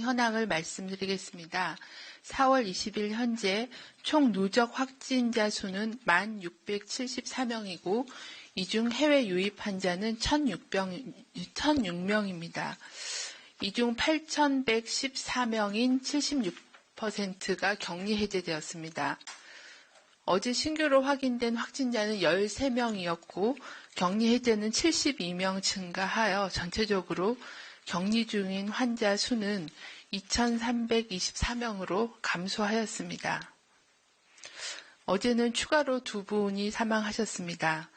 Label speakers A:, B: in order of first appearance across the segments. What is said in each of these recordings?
A: 현황을 말씀드리겠습니다. 4월 20일 현재 총 누적 확진자 수는 1,674명이고 이 중 해외 유입 환자는 1,006명입니다. 이 중 8,114명인 76%가 격리 해제되었습니다. 어제 신규로 확인된 확진자는 13명이었고 격리 해제는 72명 증가하여 전체적으로 격리 중인 환자 수는 2,324명으로 감소하였습니다. 어제는 추가로 2분이 사망하셨습니다.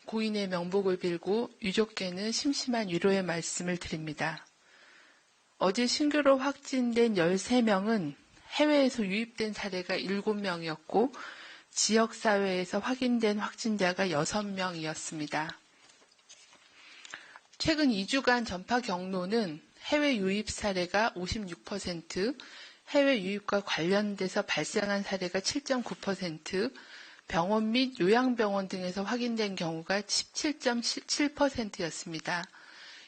A: 고인의 명복을 빌고 유족께는 심심한 위로의 말씀을 드립니다. 어제 신규로 확진된 13명은 해외에서 유입된 사례가 7명이었고 지역사회에서 확인된 확진자가 6명이었습니다. 최근 2주간 전파 경로는 해외 유입 사례가 56%, 해외 유입과 관련돼서 발생한 사례가 7.9%, 병원 및 요양병원 등에서 확인된 경우가 17.7%였습니다.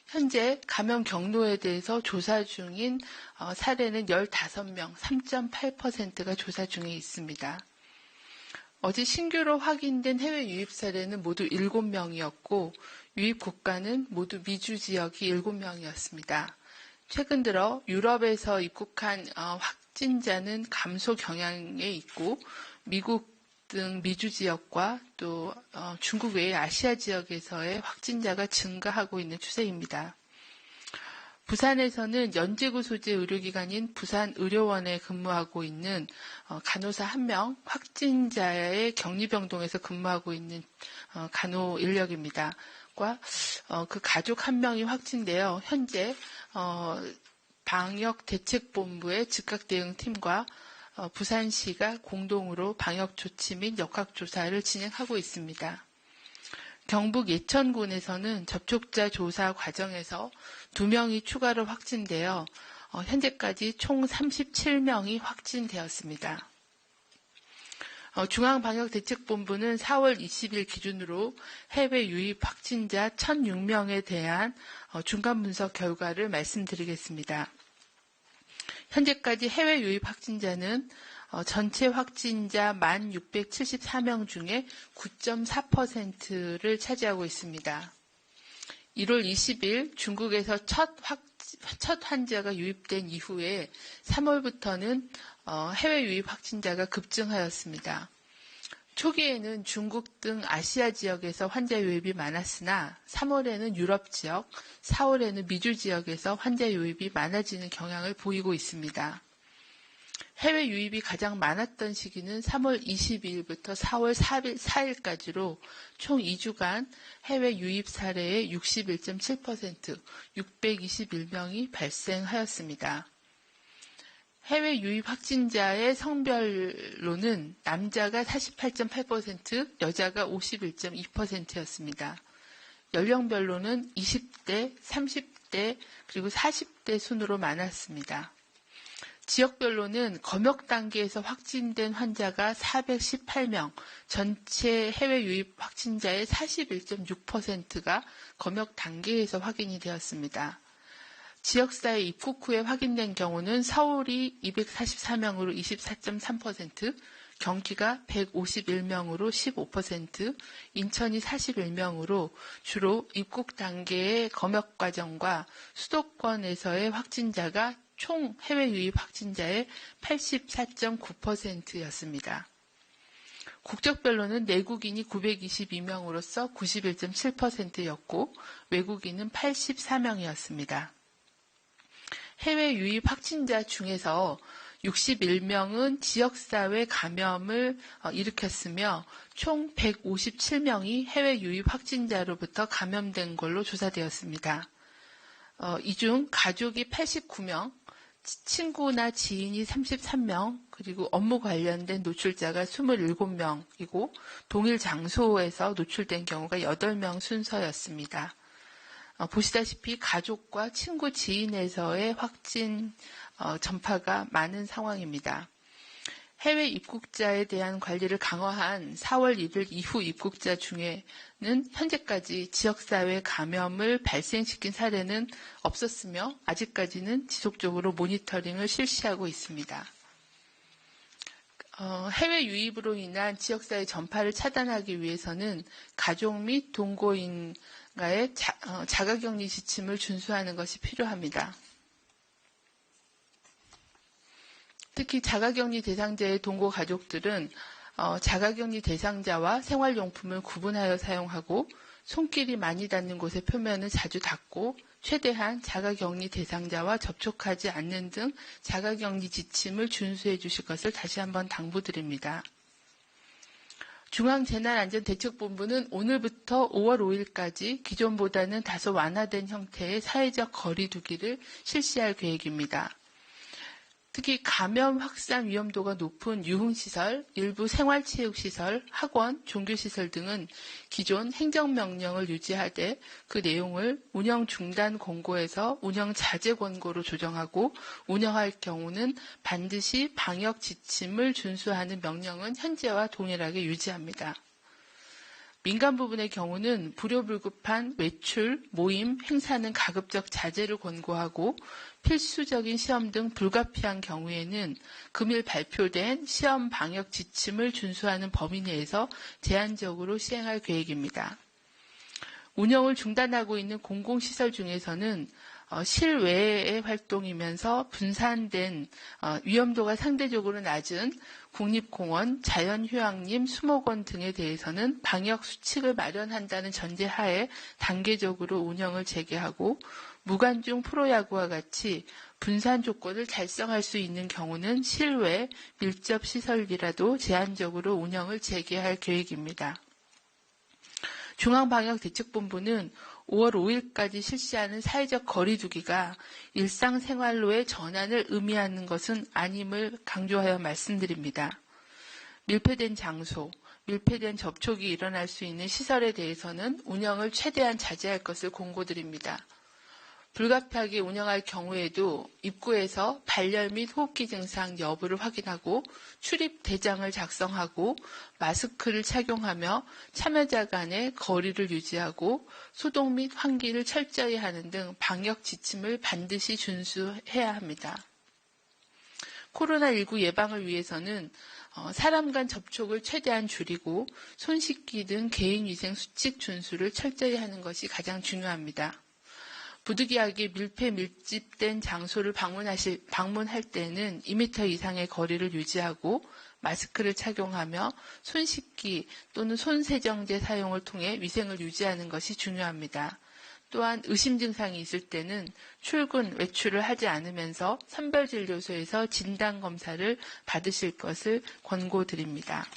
A: 현재 감염 경로에 대해서 조사 중인 사례는 15명, 3.8%가 조사 중에 있습니다. 어제 신규로 확인된 해외 유입 사례는 모두 7명이었고 유입 국가는 모두 미주 지역이 7명이었습니다. 최근 들어 유럽에서 입국한 확진자는 감소 경향에 있고 미국 등 미주 지역과 또 중국 외의 아시아 지역에서의 확진자가 증가하고 있는 추세입니다. 부산에서는 연제구 소재 의료기관인 부산의료원에 근무하고 있는 간호사 1명, 확진자의 격리병동에서 근무하고 있는 간호 인력입니다. 그 가족 1명이 확진되어 현재 방역대책본부의 즉각대응팀과 부산시가 공동으로 방역조치 및 역학조사를 진행하고 있습니다. 경북 예천군에서는 접촉자 조사 과정에서 2명이 추가로 확진되어 현재까지 총 37명이 확진되었습니다. 중앙방역대책본부는 4월 20일 기준으로 해외 유입 확진자 1,006명에 대한 중간 분석 결과를 말씀드리겠습니다. 현재까지 해외 유입 확진자는 전체 확진자 1,674명 중에 9.4%를 차지하고 있습니다. 1월 20일 중국에서 첫 환자가 유입된 이후에 3월부터는 해외 유입 확진자가 급증하였습니다. 초기에는 중국 등 아시아 지역에서 환자 유입이 많았으나 3월에는 유럽 지역, 4월에는 미주 지역에서 환자 유입이 많아지는 경향을 보이고 있습니다. 해외 유입이 가장 많았던 시기는 3월 22일부터 4월 4일까지로 총 2주간 해외 유입 사례의 61.7%, 621명이 발생하였습니다. 해외 유입 확진자의 성별로는 남자가 48.8%, 여자가 51.2%였습니다. 연령별로는 20대, 30대, 그리고 40대 순으로 많았습니다. 지역별로는 검역 단계에서 확진된 환자가 418명, 전체 해외 유입 확진자의 41.6%가 검역 단계에서 확인이 되었습니다. 지역사회 입국 후에 확인된 경우는 서울이 244명으로 24.3%, 경기가 151명으로 15%, 인천이 41명으로 주로 입국 단계의 검역 과정과 수도권에서의 확진자가 총 해외 유입 확진자의 84.9%였습니다. 국적별로는 내국인이 922명으로서 91.7%였고 외국인은 84명이었습니다. 해외 유입 확진자 중에서 61명은 지역사회 감염을 일으켰으며 총 157명이 해외 유입 확진자로부터 감염된 걸로 조사되었습니다. 이 중 가족이 89명, 친구나 지인이 33명, 그리고 업무 관련된 노출자가 27명이고 동일 장소에서 노출된 경우가 8명 순서였습니다. 보시다시피 가족과 친구, 지인에서의 확진 전파가 많은 상황입니다. 해외 입국자에 대한 관리를 강화한 4월 1일 이후 입국자 중에는 현재까지 지역사회 감염을 발생시킨 사례는 없었으며 아직까지는 지속적으로 모니터링을 실시하고 있습니다. 해외 유입으로 인한 지역사회 전파를 차단하기 위해서는 가족 및 동거인과의 자가격리 지침을 준수하는 것이 필요합니다. 특히 자가격리 대상자의 동거 가족들은 자가격리 대상자와 생활용품을 구분하여 사용하고 손길이 많이 닿는 곳의 표면을 자주 닦고 최대한 자가격리 대상자와 접촉하지 않는 등 자가격리 지침을 준수해 주실 것을 다시 한번 당부드립니다. 중앙재난안전대책본부는 오늘부터 5월 5일까지 기존보다는 다소 완화된 형태의 사회적 거리 두기를 실시할 계획입니다. 특히 감염 확산 위험도가 높은 유흥시설, 일부 생활체육시설, 학원, 종교시설 등은 기존 행정명령을 유지하되 그 내용을 운영 중단 권고에서 운영 자제 권고로 조정하고 운영할 경우는 반드시 방역 지침을 준수하는 명령은 현재와 동일하게 유지합니다. 민간 부분의 경우는 불효불급한 외출, 모임, 행사는 가급적 자제를 권고하고 필수적인 시험 등 불가피한 경우에는 금일 발표된 시험 방역 지침을 준수하는 범위 내에서 제한적으로 시행할 계획입니다. 운영을 중단하고 있는 공공시설 중에서는 실외의 활동이면서 분산된 위험도가 상대적으로 낮은 국립공원, 자연휴양림, 수목원 등에 대해서는 방역 수칙을 마련한다는 전제하에 단계적으로 운영을 재개하고 무관중 프로야구와 같이 분산 조건을 달성할 수 있는 경우는 실외 밀접시설이라도 제한적으로 운영을 재개할 계획입니다. 중앙방역대책본부는 5월 5일까지 실시하는 사회적 거리 두기가 일상생활로의 전환을 의미하는 것은 아님을 강조하여 말씀드립니다. 밀폐된 장소, 밀폐된 접촉이 일어날 수 있는 시설에 대해서는 운영을 최대한 자제할 것을 권고드립니다. 불가피하게 운영할 경우에도 입구에서 발열 및 호흡기 증상 여부를 확인하고 출입 대장을 작성하고 마스크를 착용하며 참여자 간의 거리를 유지하고 소독 및 환기를 철저히 하는 등 방역 지침을 반드시 준수해야 합니다. 코로나19 예방을 위해서는 사람 간 접촉을 최대한 줄이고 손 씻기 등 개인위생 수칙 준수를 철저히 하는 것이 가장 중요합니다. 부득이하게 밀집된 장소를 방문할 때는 2m 이상의 거리를 유지하고 마스크를 착용하며 손 씻기 또는 손세정제 사용을 통해 위생을 유지하는 것이 중요합니다. 또한 의심 증상이 있을 때는 출근, 외출을 하지 않으면서 선별진료소에서 진단검사를 받으실 것을 권고드립니다.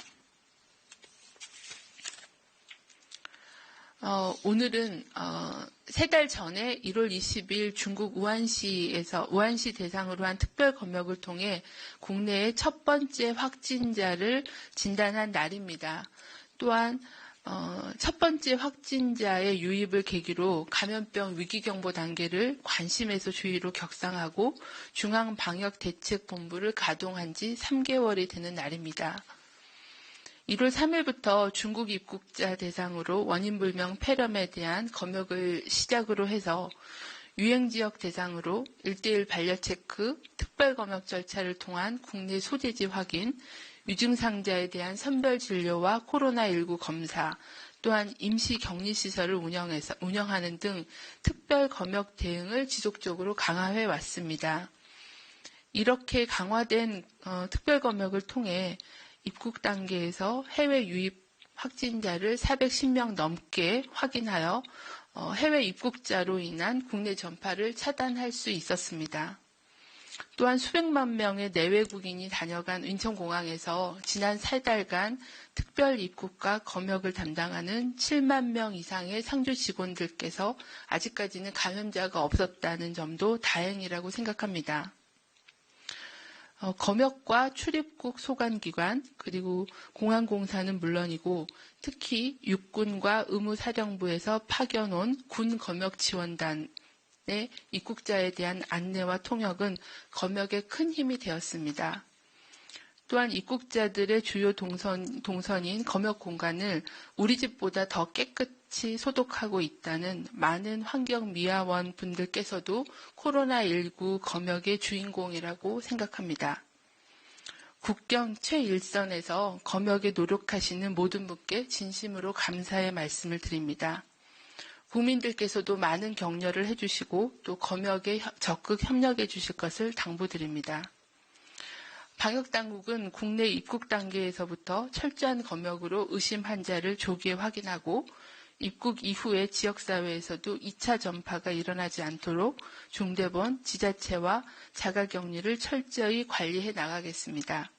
A: 오늘은 3달 전에 1월 20일 중국 우한시 대상으로 한 특별 검역을 통해 국내의 첫 번째 확진자를 진단한 날입니다. 또한 첫 번째 확진자의 유입을 계기로 감염병 위기경보 단계를 관심에서 주의로 격상하고 중앙방역대책본부를 가동한 지 3개월이 되는 날입니다. 1월 3일부터 중국 입국자 대상으로 원인불명 폐렴에 대한 검역을 시작으로 해서 유행지역 대상으로 1:1 반려 체크, 특별검역 절차를 통한 국내 소재지 확인, 유증상자에 대한 선별진료와 코로나19 검사, 또한 임시격리시설을 운영하는 등 특별검역 대응을 지속적으로 강화해 왔습니다. 이렇게 강화된 특별검역을 통해 입국 단계에서 해외 유입 확진자를 410명 넘게 확인하여 해외 입국자로 인한 국내 전파를 차단할 수 있었습니다. 또한 수백만 명의 내외국인이 다녀간 인천공항에서 지난 3달간 특별 입국과 검역을 담당하는 7만 명 이상의 상주 직원들께서 아직까지는 감염자가 없었다는 점도 다행이라고 생각합니다. 검역과 출입국 소관기관 그리고 공항공사는 물론이고 특히 육군과 의무사령부에서 파견온 군검역지원단의 입국자에 대한 안내와 통역은 검역에 큰 힘이 되었습니다. 또한 입국자들의 주요 동선인 검역 공간을 우리 집보다 더 깨끗이 소독하고 있다는 많은 환경미화원 분들께서도 코로나19 검역의 주인공이라고 생각합니다. 국경 최일선에서 검역에 노력하시는 모든 분께 진심으로 감사의 말씀을 드립니다. 국민들께서도 많은 격려를 해주시고 또 검역에 적극 협력해 주실 것을 당부드립니다. 방역당국은 국내 입국 단계에서부터 철저한 검역으로 의심 환자를 조기에 확인하고 입국 이후에 지역사회에서도 2차 전파가 일어나지 않도록 중대본, 지자체와 자가격리를 철저히 관리해 나가겠습니다.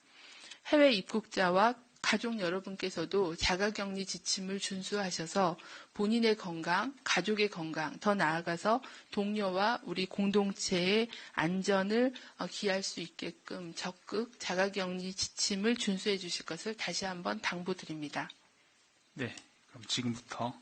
A: 해외 입국자와 가족 여러분께서도 자가격리 지침을 준수하셔서 본인의 건강, 가족의 건강, 더 나아가서 동료와 우리 공동체의 안전을 기할 수 있게끔 적극 자가격리 지침을 준수해 주실 것을 다시 한번 당부드립니다.
B: 네, 그럼 지금부터